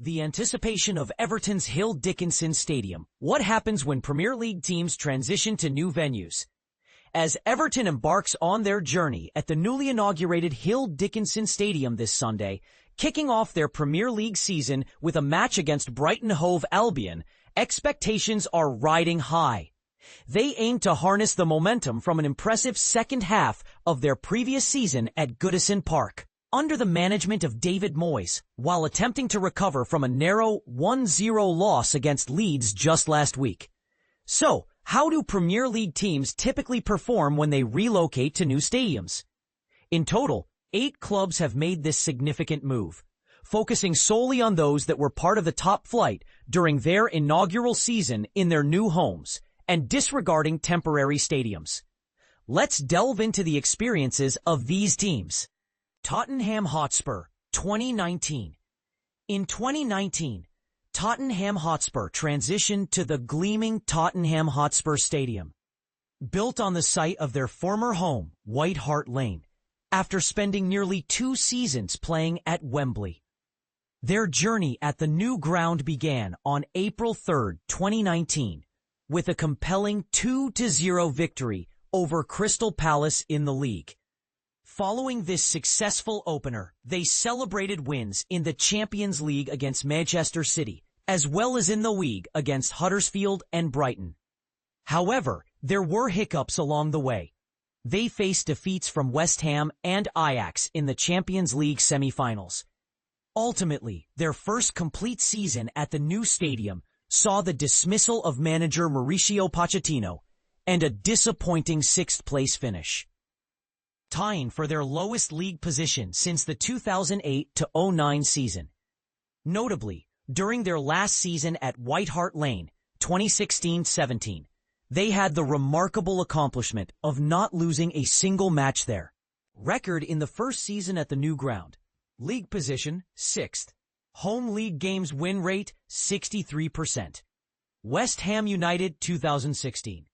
The anticipation of Everton's Hill Dickinson Stadium. What happens when Premier League teams transition to new venues? As Everton embarks on their journey at the newly inaugurated Hill Dickinson Stadium this Sunday, kicking off their Premier League season with a match against Brighton Hove Albion, expectations are riding high. They aim to harness the momentum from an impressive second half of their previous season at Goodison Park, under the management of David Moyes, while attempting to recover from a narrow 1-0 loss against Leeds just last week. So, how do Premier League teams typically perform when they relocate to new stadiums? In total, 8 clubs have made this significant move, focusing solely on those that were part of the top flight during their inaugural season in their new homes, and disregarding temporary stadiums. Let's delve into the experiences of these teams. Tottenham Hotspur, 2019. In 2019, Tottenham Hotspur transitioned to the gleaming Tottenham Hotspur Stadium, built on the site of their former home, White Hart Lane, after spending nearly 2 seasons playing at Wembley. Their journey at the new ground began on April 3, 2019, with a compelling 2-0 victory over Crystal Palace in the league. Following this successful opener, they celebrated wins in the Champions League against Manchester City, as well as in the league against Huddersfield and Brighton. However, there were hiccups along the way. They faced defeats from West Ham and Ajax in the Champions League semi-finals. Ultimately, their first complete season at the new stadium saw the dismissal of manager Mauricio Pochettino and a disappointing 6th-place finish, tying for their lowest league position since the 2008-09 season. Notably, during their last season at White Hart Lane, 2016-17, they had the remarkable accomplishment of not losing a single match there. Record in the first season at the new ground: league position, 6th. Home league games win rate, 63%. West Ham United, 2016.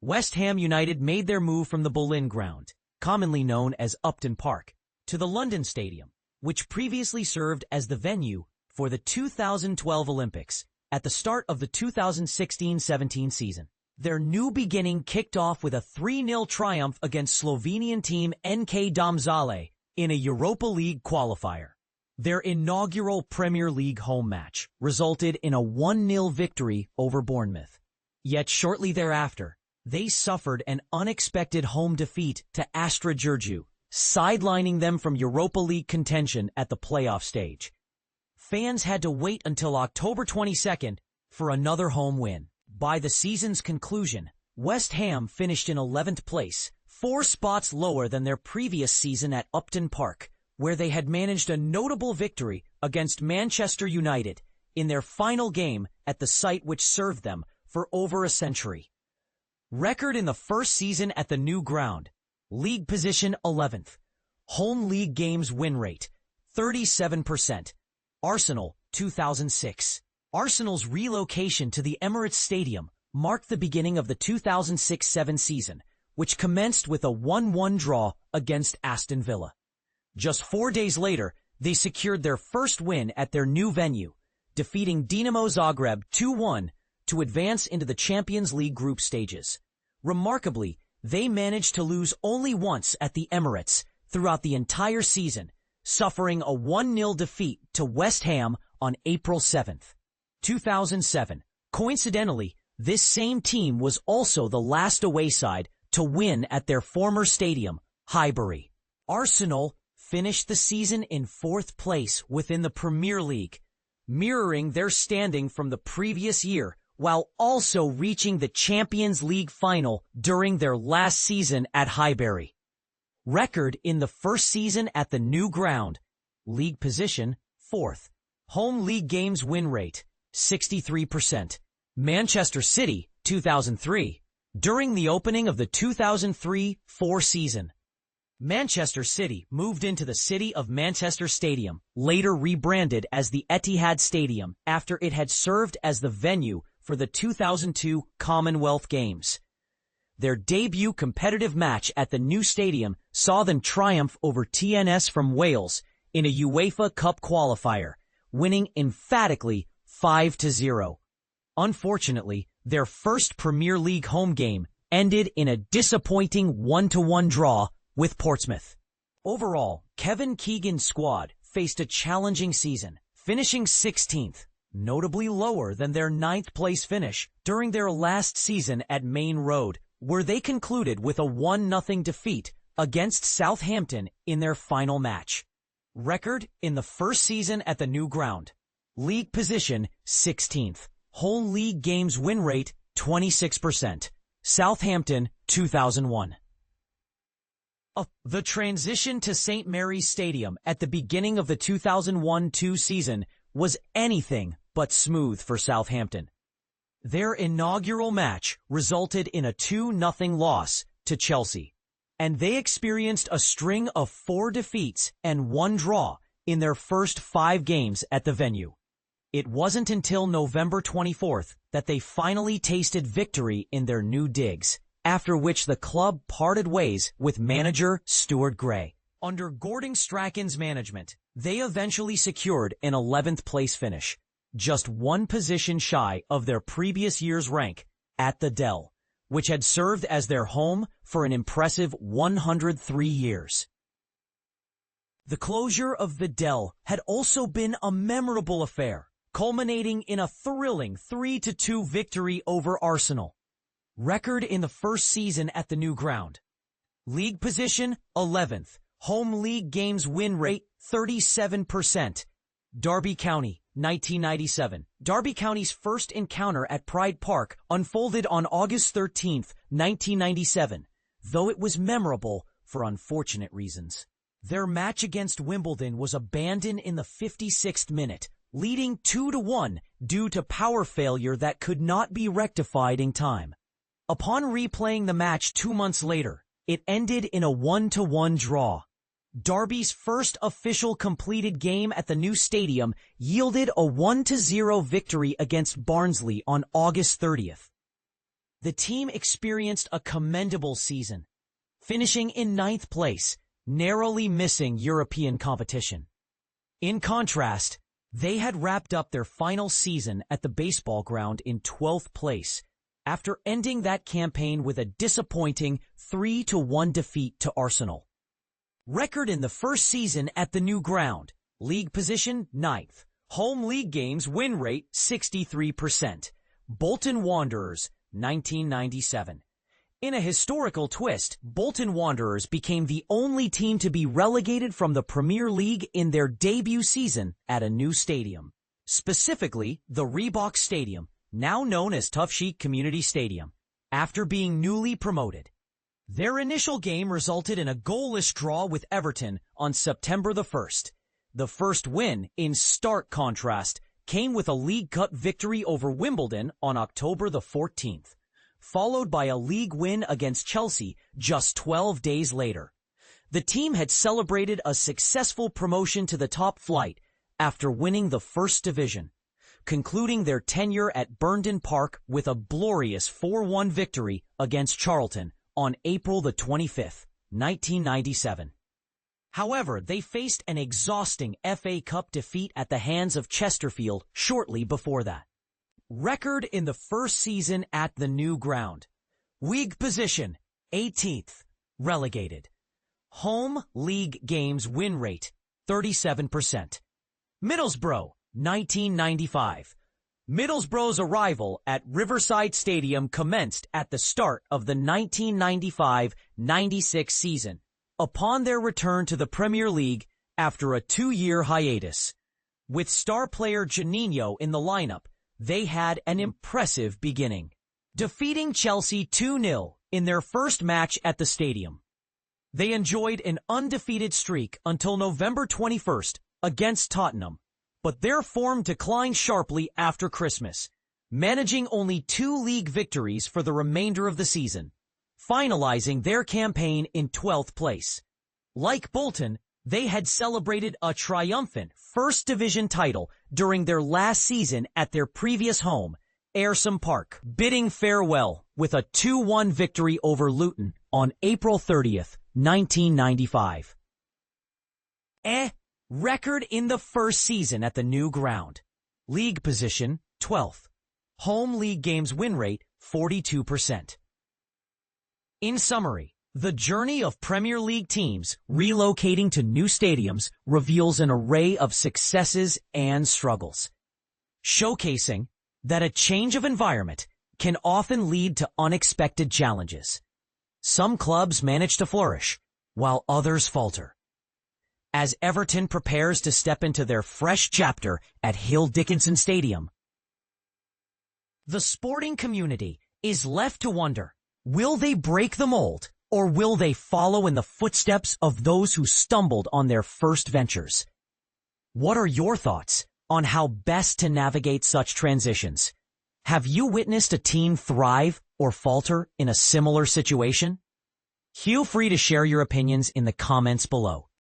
West Ham United made their move from the Bolton ground, commonly known as Upton Park, to the London Stadium, which previously served as the venue for the 2012 Olympics at the start of the 2016-17 season. Their new beginning kicked off with a 3-0 triumph against Slovenian team NK Domžale in a Europa League qualifier. Their inaugural Premier League home match resulted in a 1-0 victory over Bournemouth. Yet shortly thereafter, they suffered an unexpected home defeat to Astra Giurgiu, sidelining them from Europa League contention at the playoff stage. Fans had to wait until October 22nd for another home win. By the season's conclusion, West Ham finished in 11th place, 4 spots lower than their previous season at Upton Park, where they had managed a notable victory against Manchester United in their final game at the site which served them for over a century. Record in the first season at the new ground: league position 11th. Home league games win rate, 37%. Arsenal, 2006. Arsenal's relocation to the Emirates Stadium marked the beginning of the 2006-07 season, which commenced with a 1-1 draw against Aston Villa. Just 4 days later, they secured their first win at their new venue, defeating Dinamo Zagreb 2-1 to advance into the Champions League group stages. Remarkably, they managed to lose only once at the Emirates throughout the entire season, suffering a 1-0 defeat to West Ham on April 7th. 2007. Coincidentally, this same team was also the last away side to win at their former stadium, Highbury. Arsenal finished the season in 4th place within the Premier League, mirroring their standing from the previous year, while also reaching the Champions League final during their last season at Highbury. Record in the first season at the new ground: league position 4th. Home league games win rate, 63%. Manchester City, 2003. During the opening of the 2003-04 season, Manchester City moved into the City of Manchester Stadium, later rebranded as the Etihad Stadium after it had served as the venue for the 2002 Commonwealth Games. Their debut competitive match at the new stadium saw them triumph over TNS from Wales in a UEFA Cup qualifier, winning emphatically 5-0. Unfortunately, their first Premier League home game ended in a disappointing 1-1 draw with Portsmouth. Overall, Kevin Keegan's squad faced a challenging season, finishing 16th, notably lower than their 9th place finish during their last season at Main Road, where they concluded with a 1-0 defeat against Southampton in their final match. Record in the first season at the new ground. League position 16th. Home league games win rate 26%. Southampton 2001. The transition to St. Mary's Stadium at the beginning of the 2001-2 season was anything but smooth for Southampton. Their inaugural match resulted in a 2-0 loss to Chelsea, and they experienced a string of 4 defeats and 1 draw in their first 5 games at the venue. It wasn't until November 24th that they finally tasted victory in their new digs, after which the club parted ways with manager Stuart Gray. Under Gordon Strachan's management, they eventually secured an 11th place finish, just 1 position shy of their previous year's rank at the Dell, which had served as their home for an impressive 103 years. The closure of the Dell had also been a memorable affair, culminating in a thrilling 3-2 victory over Arsenal. Record in the first season at the new ground. League position 11th. Home league games win rate 37%. Derby County 1997. Derby County's first encounter at Pride Park unfolded on August 13, 1997, though it was memorable for unfortunate reasons. Their match against Wimbledon was abandoned in the 56th minute, leading 2-1 due to power failure that could not be rectified in time. Upon replaying the match 2 months later, it ended in a 1-1 draw. Derby's first official completed game at the new stadium yielded a 1-0 victory against Barnsley on August 30th. The team experienced a commendable season, finishing in 9th place, narrowly missing European competition. In contrast, they had wrapped up their final season at the baseball ground in 12th place, after ending that campaign with a disappointing 3-1 defeat to Arsenal. Record in the first season at the new ground. League position 9th. Home league games win rate 63%. Bolton Wanderers 1997. In a historical twist, Bolton Wanderers became the only team to be relegated from the Premier League in their debut season at a new stadium. Specifically, the Reebok Stadium, now known as Tough Sheet Community Stadium, after being newly promoted. Their initial game resulted in a goalless draw with Everton on September the 1st. The first win, in stark contrast, came with a League Cup victory over Wimbledon on October the 14th, followed by a league win against Chelsea just 12 days later. The team had celebrated a successful promotion to the top flight after winning the First Division, concluding their tenure at Burnden Park with a glorious 4-1 victory against Charlton on April the 25th, 1997. However, they faced an exhausting FA Cup defeat at the hands of Chesterfield shortly before that. Record in the first season at the new ground. League position 18th, relegated. Home league games win rate 37%. Middlesbrough 1995. Middlesbrough's arrival at Riverside Stadium commenced at the start of the 1995-96 season, upon their return to the Premier League after a 2-year hiatus. With star player Juninho in the lineup, they had an impressive beginning, defeating Chelsea 2-0 in their first match at the stadium. They enjoyed an undefeated streak until November 21st against Tottenham, but their form declined sharply after Christmas, managing only 2 league victories for the remainder of the season, finalizing their campaign in 12th place. Like Bolton, they had celebrated a triumphant First Division title during their last season at their previous home, Ayresome Park, bidding farewell with a 2-1 victory over Luton on April 30th, 1995. Record in the first season at the new ground. League position, 12th. Home league games win rate, 42%. In summary, the journey of Premier League teams relocating to new stadiums reveals an array of successes and struggles, showcasing that a change of environment can often lead to unexpected challenges. Some clubs manage to flourish, while others falter. As Everton prepares to step into their fresh chapter at Hill Dickinson Stadium, the sporting community is left to wonder, will they break the mold, or will they follow in the footsteps of those who stumbled on their first ventures? What are your thoughts on how best to navigate such transitions? Have you witnessed a team thrive or falter in a similar situation? Feel free to share your opinions in the comments below.